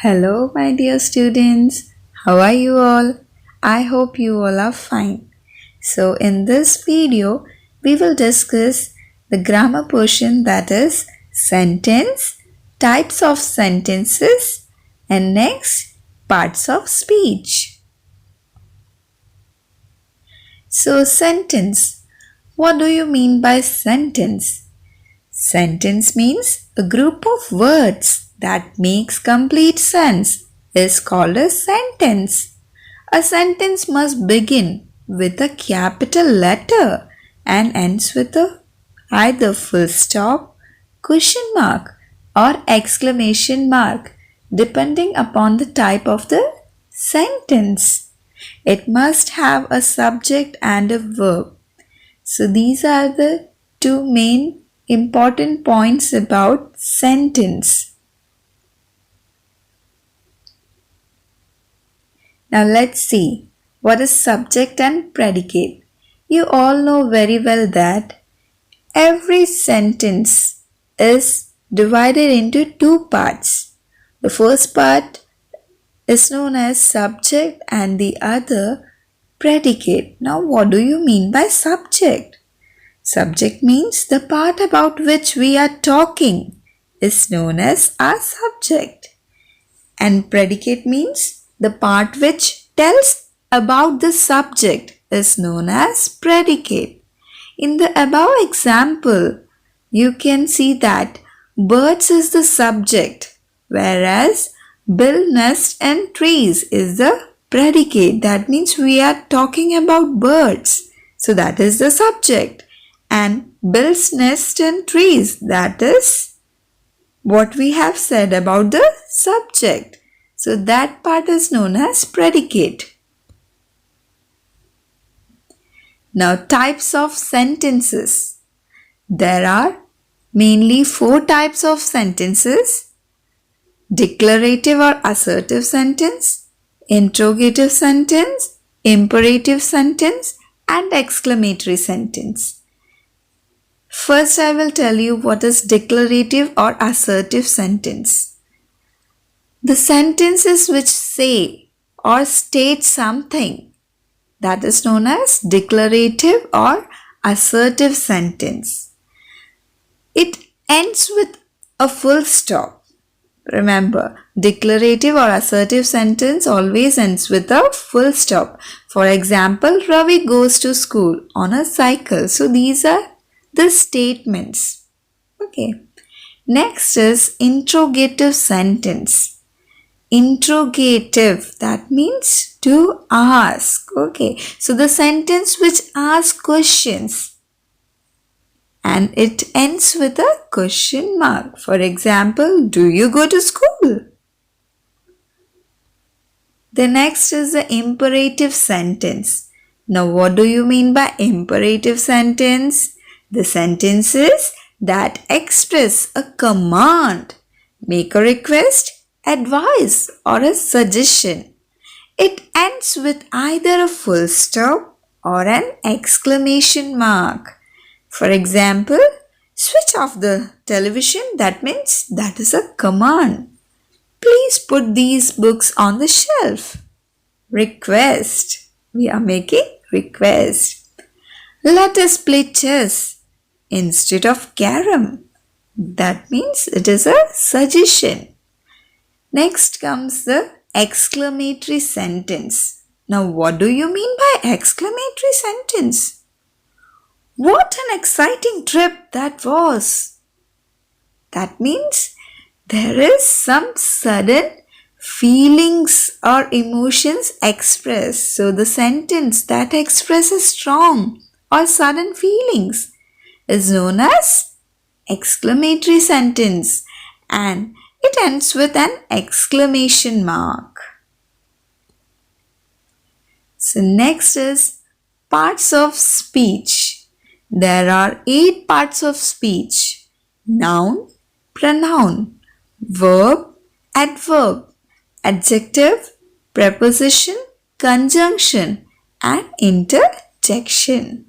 Hello, my dear students. How are you all? I hope you all are fine. So, in this video, we will discuss the grammar portion, that is sentence, types of sentences, and next parts of speech. So, sentence. What do you mean by sentence? Sentence means a group of words that makes complete sense is called a sentence. A sentence must begin with a capital letter and ends with a either full stop, question mark or exclamation mark depending upon the type of the sentence. It must have a subject and a verb. So these are the two main important points about sentence. Now let's see what is subject and predicate. You all know very well that every sentence is divided into two parts. The first part is known as subject and the other predicate. Now what do you mean by subject? Subject means the part about which we are talking is known as our subject. And predicate means the part which tells about the subject is known as predicate. In the above example, you can see that birds is the subject, whereas build nest and trees is the predicate. That means we are talking about birds. So that is the subject. And builds nest and trees, that is what we have said about the subject. So that part is known as predicate. Now types of sentences. There are mainly 4 types of sentences: declarative or assertive sentence, interrogative sentence, imperative sentence, and exclamatory sentence. First, I will tell you what is declarative or assertive sentence. The sentences which say or state something, that is known as declarative or assertive sentence. It ends with a full stop. Remember, declarative or assertive sentence always ends with a full stop. For example, Ravi goes to school on a cycle. So these are the statements. Okay. Next is interrogative sentence. Interrogative, that means to ask. Okay. So the sentence which asks questions and it ends with a question mark. For example, do you go to school? The next is the imperative sentence. Now what do you mean by imperative sentence? The sentences that express a command, make a request, advice, or a suggestion. It ends with either a full stop or an exclamation mark. For example, switch off the television, that means that is a command. Please put these books on the shelf. Request. We are making request. Let us play chess instead of carom. That means it is a suggestion. Next comes the exclamatory sentence. Now what do you mean by exclamatory sentence? What an exciting trip that was! That means there is some sudden feelings or emotions expressed. So the sentence that expresses strong or sudden feelings is known as exclamatory sentence and it ends with an exclamation mark. So next is parts of speech. There are 8 parts of speech: noun, pronoun, verb, adverb, adjective, preposition, conjunction, and interjection.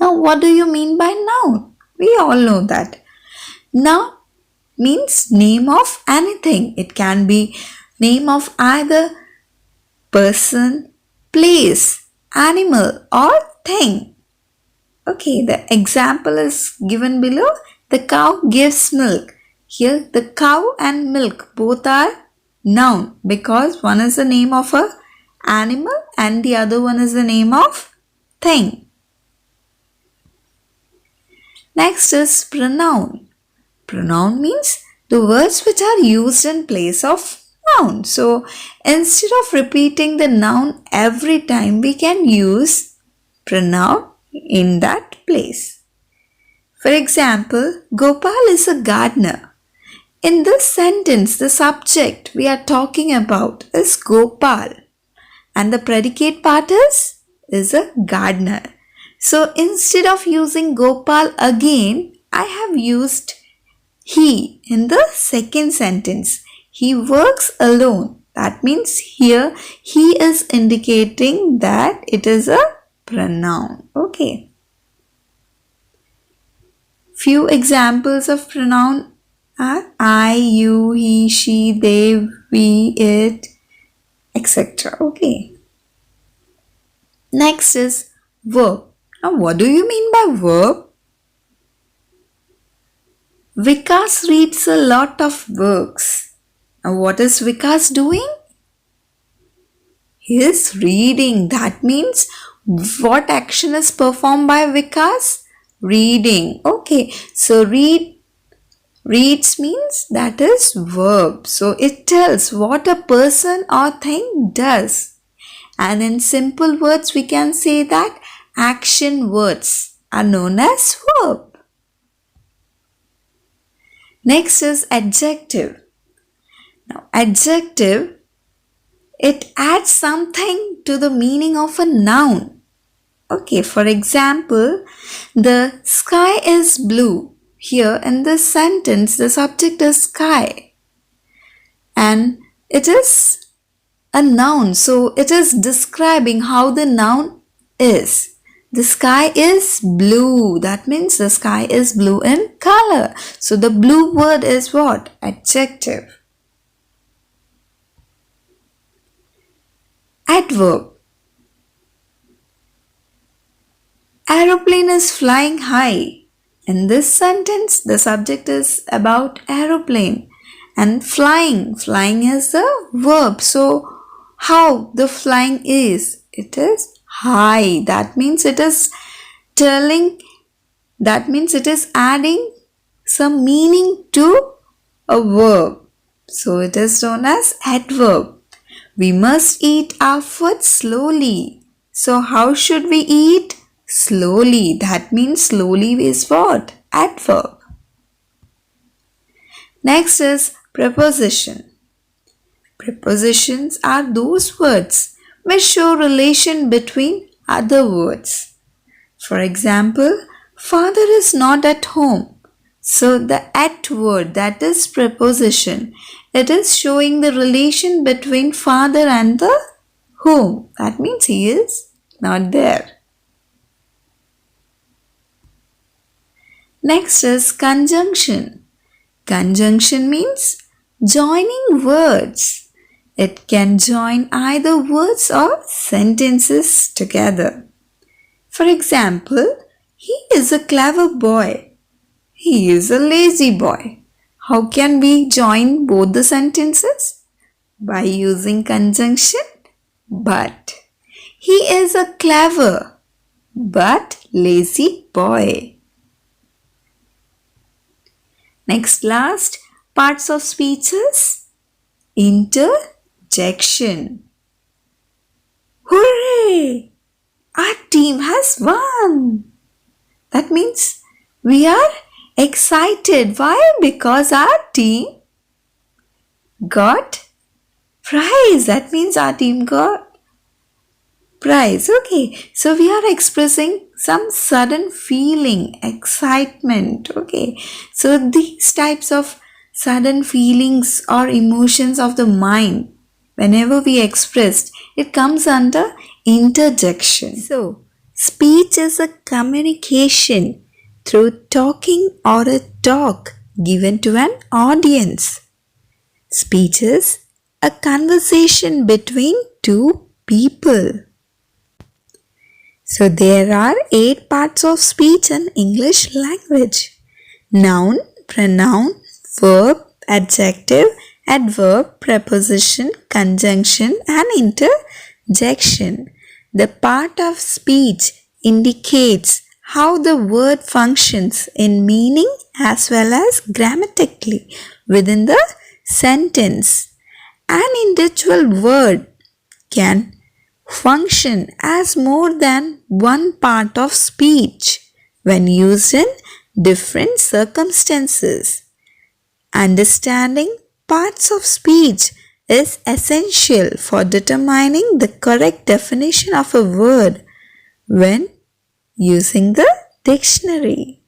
Now, what do you mean by noun? We all know that. Noun means name of anything. It can be name of either person, place, animal or thing. Okay, the example is given below. The cow gives milk. Here the cow and milk both are noun because one is the name of a animal and the other one is the name of thing. Next is pronoun. Pronoun means the words which are used in place of noun. So instead of repeating the noun every time, we can use pronoun in that place. For example, Gopal is a gardener. In this sentence, the subject we are talking about is Gopal and the predicate part is a gardener. So instead of using Gopal again, I have used he in the second sentence. He works alone. That means here he is indicating that it is a pronoun. Okay. Few examples of pronoun are I, you, he, she, they, we, it, etc. Okay. Next is verb. Now what do you mean by verb? Vikas reads a lot of books. Now what is Vikas doing? He is reading. That means what action is performed by Vikas? Reading. Okay. So reads means that is verb. So it tells what a person or thing does. And in simple words we can say that action words are known as verb. Next is adjective. Now adjective, it adds something to the meaning of a noun. Okay, for example, the sky is blue. Here in this sentence, the subject is sky. And it is a noun. So it is describing how the noun is. The sky is blue. That means the sky is blue in color. So the blue word is what? Adjective. Adverb. Aeroplane is flying high. In this sentence, the subject is about aeroplane. And flying. Flying is the verb. So how the flying is? It is high. That means it is adding some meaning to a verb. So it is known as adverb. We must eat our food slowly. So how should we eat? Slowly. That means slowly is what? Adverb. Next is preposition. Prepositions are those words which show relation between other words. For example, father is not at home. So the at word, that is preposition. It is showing the relation between father and the whom. That means he is not there. Next is conjunction. Conjunction means joining words. It can join either words or sentences together. For example, he is a clever boy. He is a lazy boy. How can we join both the sentences? By using conjunction but. He is a clever but lazy boy. Next, last, parts of speeches. Interjection. Hooray! Our team has won. That means we are excited. Why? Because our team got prize. That means our team got prize. Okay. So we are expressing some sudden feeling, excitement. Okay. So these types of sudden feelings or emotions of the mind, whenever we expressed, it comes under interjection. So speech is a communication through talking or a talk given to an audience. Speech is a conversation between two people. So there are 8 parts of speech in English language. Noun, pronoun, verb, adjective, adverb, preposition, conjunction and interjection. The part of speech indicates how the word functions in meaning as well as grammatically within the sentence. An individual word can function as more than one part of speech when used in different circumstances. Understanding parts of speech is essential for determining the correct definition of a word when using the dictionary.